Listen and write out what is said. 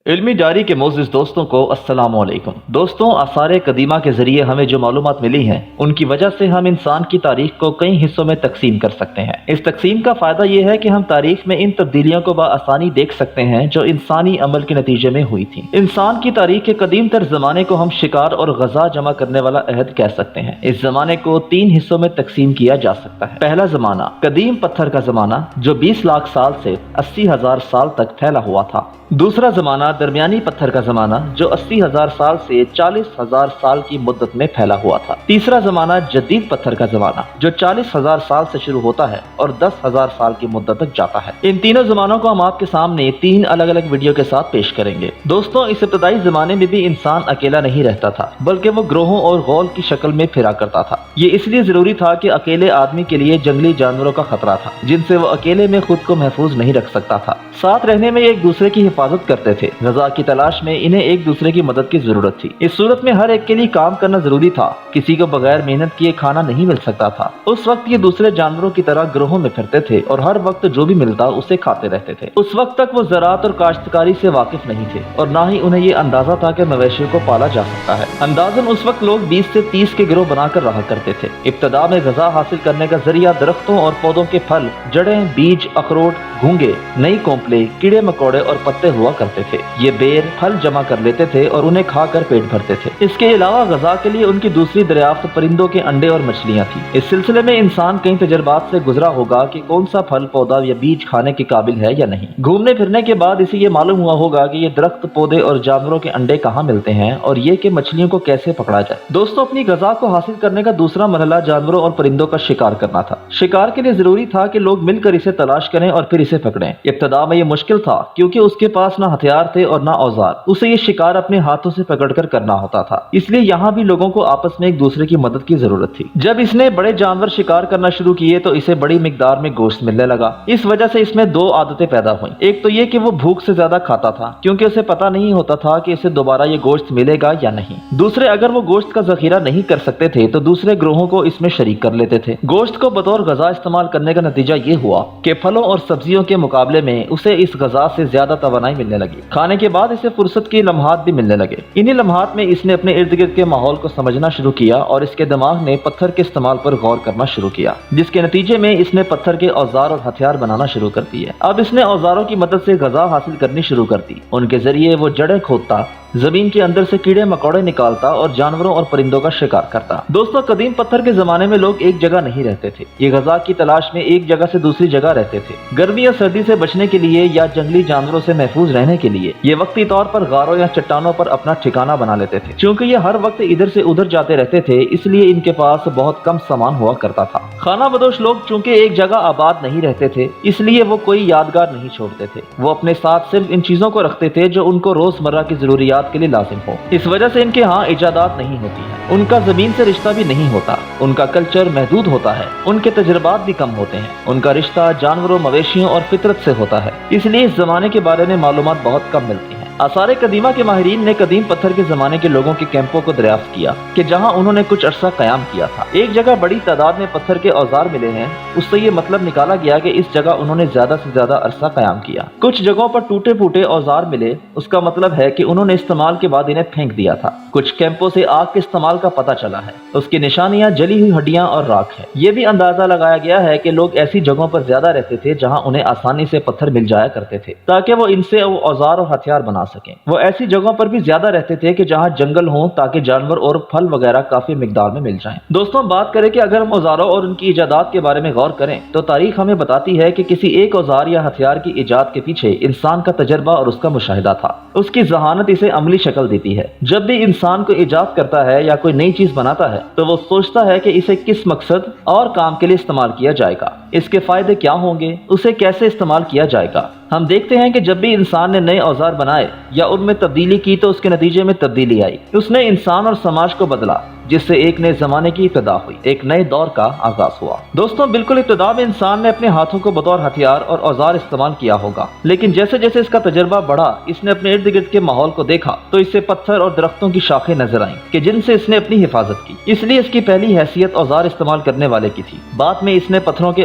علمی ڈائری کے معزز دوستوں کو السلام علیکم۔ دوستوں، آثار قدیمہ کے ذریعے ہمیں جو معلومات ملی ہیں ان کی وجہ سے ہم انسان کی تاریخ کو کئی حصوں میں تقسیم کر سکتے ہیں۔ اس تقسیم کا فائدہ یہ ہے کہ ہم تاریخ میں ان تبدیلیوں کو بآسانی دیکھ سکتے ہیں جو انسانی عمل کے نتیجے میں ہوئی تھیں۔ انسان کی تاریخ کے قدیم تر زمانے کو ہم شکار اور غذا جمع کرنے والا عہد کہہ سکتے ہیں۔ اس زمانے کو 3 حصوں میں تقسیم کیا جا سکتا ہے۔ پہلا زمانہ قدیم پتھر کا زمانہ جو 20 لاکھ سال سے 80,000 سال تک پھیلا ہوا تھا۔ دوسرا زمانہ درمیانی پتھر کا زمانہ جو 80,000 سال سے 40,000 سال کی مدت میں پھیلا ہوا تھا۔ تیسرا زمانہ جدید پتھر کا زمانہ جو 40,000 سال سے شروع ہوتا ہے اور 10,000 سال کی مدت تک جاتا ہے۔ ان تینوں زمانوں کو ہم آپ کے سامنے 3 الگ الگ ویڈیو کے ساتھ پیش کریں گے۔ دوستوں، اس ابتدائی زمانے میں بھی انسان اکیلا نہیں رہتا تھا بلکہ وہ گروہوں اور غول کی شکل میں پھرا کرتا تھا۔ یہ اس لیے ضروری تھا کہ اکیلے آدمی کے لیے جنگلی جانوروں کا خطرہ تھا جن سے وہ اکیلے میں خود کو محفوظ نہیں رکھ سکتا تھا۔ ساتھ رہنے میں ایک دوسرے کی حفاظت کرتے تھے۔ غذا کی تلاش میں انہیں ایک دوسرے کی مدد کی ضرورت تھی۔ اس صورت میں ہر ایک کے لیے کام کرنا ضروری تھا۔ کسی کو بغیر محنت کیے کھانا نہیں مل سکتا تھا۔ اس وقت یہ دوسرے جانوروں کی طرح گروہوں میں پھرتے تھے اور ہر وقت جو بھی ملتا اسے کھاتے رہتے تھے۔ اس وقت تک وہ زراعت اور کاشتکاری سے واقف نہیں تھے اور نہ ہی انہیں یہ اندازہ تھا کہ مویشیوں کو پالا جا سکتا ہے۔ اندازاً اس وقت لوگ 20 سے 30 کے گروہ بنا کر رہا کرتے تھے۔ ابتدا میں غذا حاصل کرنے کا ذریعہ درختوں اور پودوں کے پھل، جڑیں، بیج، اخروٹ، گھونگے، نئی کونپلے، کیڑے مکوڑے اور پتے ہوا کرتے تھے۔ یہ بیر پھل جمع کر لیتے تھے اور انہیں کھا کر پیٹ بھرتے تھے۔ اس کے علاوہ غذا کے لیے ان کی دوسری دریافت پرندوں کے انڈے اور مچھلیاں تھی۔ اس سلسلے میں انسان کئی تجربات سے گزرا ہوگا کہ کون سا پھل، پودا یا بیج کھانے کے قابل ہے یا نہیں۔ گھومنے پھرنے کے بعد اسے یہ معلوم ہوا ہوگا کہ یہ درخت، پودے اور جانوروں کے انڈے کہاں ملتے ہیں اور یہ کہ مچھلیوں کو کیسے پکڑا جائے۔ دوستوں، اپنی غذا کو حاصل کرنے کا دوسرا مرحلہ جانوروں اور پرندوں کا شکار کرنا تھا۔ شکار کے لیے ضروری تھا کہ لوگ مل کر اسے تلاش کریں اور پھر اسے پکڑیں۔ ابتدا میں یہ مشکل تھا کیونکہ اس کے پاس نہ ہتھیار تھے اور نہ اوزار۔ اسے یہ شکار اپنے ہاتھوں سے پکڑ کر کرنا ہوتا تھا، اس لیے یہاں بھی لوگوں کو آپس میں ایک دوسرے کی مدد کی ضرورت تھی۔ جب اس نے بڑے جانور شکار کرنا شروع کیے تو اسے بڑی مقدار میں گوشت ملنے لگا۔ اس وجہ سے اس میں 2 عادتیں پیدا ہوئیں۔ ایک تو یہ کہ وہ بھوک سے زیادہ کھاتا تھا کیونکہ اسے پتہ نہیں ہوتا تھا کہ اسے دوبارہ یہ گوشت ملے گا یا نہیں۔ دوسرے، اگر وہ گوشت کا ذخیرہ نہیں کر سکتے تھے تو دوسرے گروہوں کو اس میں شریک کر لیتے تھے۔ گوشت کو بطور غذا استعمال کرنے کا نتیجہ یہ ہوا کہ پھلوں اور سبزیوں کے مقابلے میں اسے اس غذا سے زیادہ توانائی ملنے لگی۔ کھانے کے بعد اسے فرصت کے لمحات بھی ملنے لگے۔ انہی لمحات میں اس نے اپنے ارد گرد کے ماحول کو سمجھنا شروع کیا اور اس کے دماغ نے پتھر کے استعمال پر غور کرنا شروع کیا، جس کے نتیجے میں اس نے پتھر کے اوزار اور ہتھیار بنانا شروع کر دیے۔ اب اس نے اوزاروں کی مدد سے غذا حاصل کرنی شروع کر دی۔ ان کے ذریعے وہ جڑیں کھودتا، زمین کے اندر سے کیڑے مکوڑے نکالتا اور جانوروں اور پرندوں کا شکار کرتا۔ دوستوں، قدیم پتھر کے زمانے میں لوگ ایک جگہ نہیں رہتے تھے۔ یہ غذا کی تلاش میں ایک جگہ سے دوسری جگہ رہتے تھے۔ گرمی یا سردی سے بچنے کے لیے یا جنگلی جانوروں سے محفوظ رہنے کے لیے یہ وقتی طور پر غاروں یا چٹانوں پر اپنا ٹھکانہ بنا لیتے تھے۔ چونکہ یہ ہر وقت ادھر سے ادھر جاتے رہتے تھے، اس لیے ان کے پاس بہت کم سامان ہوا کرتا تھا۔ خانہ بدوش لوگ چونکہ ایک جگہ آباد نہیں رہتے تھے، اس لیے وہ کوئی یادگار نہیں چھوڑتے تھے۔ وہ اپنے ساتھ صرف ان چیزوں کو رکھتے تھے جو ان کو روزمرہ کی ضروریات کے لیے لازم ہو۔ اس وجہ سے ان کے ہاں ایجادات نہیں ہوتی ہیں۔ ان کا زمین سے رشتہ بھی نہیں ہوتا۔ ان کا کلچر محدود ہوتا ہے۔ ان کے تجربات بھی کم ہوتے ہیں۔ ان کا رشتہ جانوروں، مویشیوں اور فطرت سے ہوتا ہے، اس لیے اس زمانے کے بارے میں معلومات بہت کم ملتی ہیں۔ آثار قدیمہ کے ماہرین نے قدیم پتھر کے زمانے کے لوگوں کے کیمپوں کو دریافت کیا کہ جہاں انہوں نے کچھ عرصہ قیام کیا تھا۔ ایک جگہ بڑی تعداد میں پتھر کے اوزار ملے ہیں، اس سے یہ مطلب نکالا گیا کہ اس جگہ انہوں نے زیادہ سے زیادہ عرصہ قیام کیا۔ کچھ جگہوں پر ٹوٹے پھوٹے اوزار ملے، اس کا مطلب ہے کہ انہوں نے استعمال کے بعد انہیں پھینک دیا تھا۔ کچھ کیمپوں سے آگ کے استعمال کا پتہ چلا ہے، اس کی نشانیاں جلی ہوئی ہڈیاں اور راکھ ہے۔ یہ بھی اندازہ لگایا گیا ہے کہ لوگ ایسی جگہوں پر زیادہ رہتے تھے جہاں انہیں آسانی سے پتھر مل جایا کرتے تھے تاکہ وہ ان سے اوزار اور ہتھیار بنا سکیں۔ وہ ایسی جگہوں پر بھی زیادہ رہتے تھے کہ جہاں جنگل ہوں تاکہ جانور اور پھل وغیرہ کافی مقدار میں مل جائیں۔ دوستوں، بات کریں کہ اگر ہم اوزاروں اور ان کی ایجادات کے بارے میں غور کریں تو تاریخ ہمیں بتاتی ہے کہ کسی ایک اوزار یا ہتھیار کی ایجاد کے پیچھے انسان کا تجربہ اور اس کا مشاہدہ تھا۔ اس کی ذہانت اسے عملی شکل دیتی ہے۔ جب بھی انسان کو ایجاد کرتا ہے یا کوئی نئی چیز بناتا ہے تو وہ سوچتا ہے کہ اسے کس مقصد اور کام کے لیے استعمال کیا جائے گا، اس کے فائدے کیا ہوں گے، اسے کیسے استعمال کیا جائے گا۔ ہم دیکھتے ہیں کہ جب بھی انسان نے نئے اوزار بنائے یا ان میں تبدیلی کی تو اس کے نتیجے میں تبدیلی آئی۔ اس نے انسان اور سماج کو بدلا، جس سے ایک نئے زمانے کی ابتدا ہوئی، ایک نئے دور کا آغاز ہوا۔ دوستوں، بالکل ابتدا میں انسان نے اپنے ہاتھوں کو بطور ہتھیار اور اوزار استعمال کیا ہوگا، لیکن جیسے جیسے اس کا تجربہ بڑھا، اس نے اپنے ارد گرد کے ماحول کو دیکھا تو اس سے پتھر اور درختوں کی شاخیں نظر آئیں کہ جن سے اس نے اپنی حفاظت کی۔ اس لیے اس کی پہلی حیثیت اوزار استعمال کرنے والے کی تھی۔ بعد میں اس نے پتھروں کے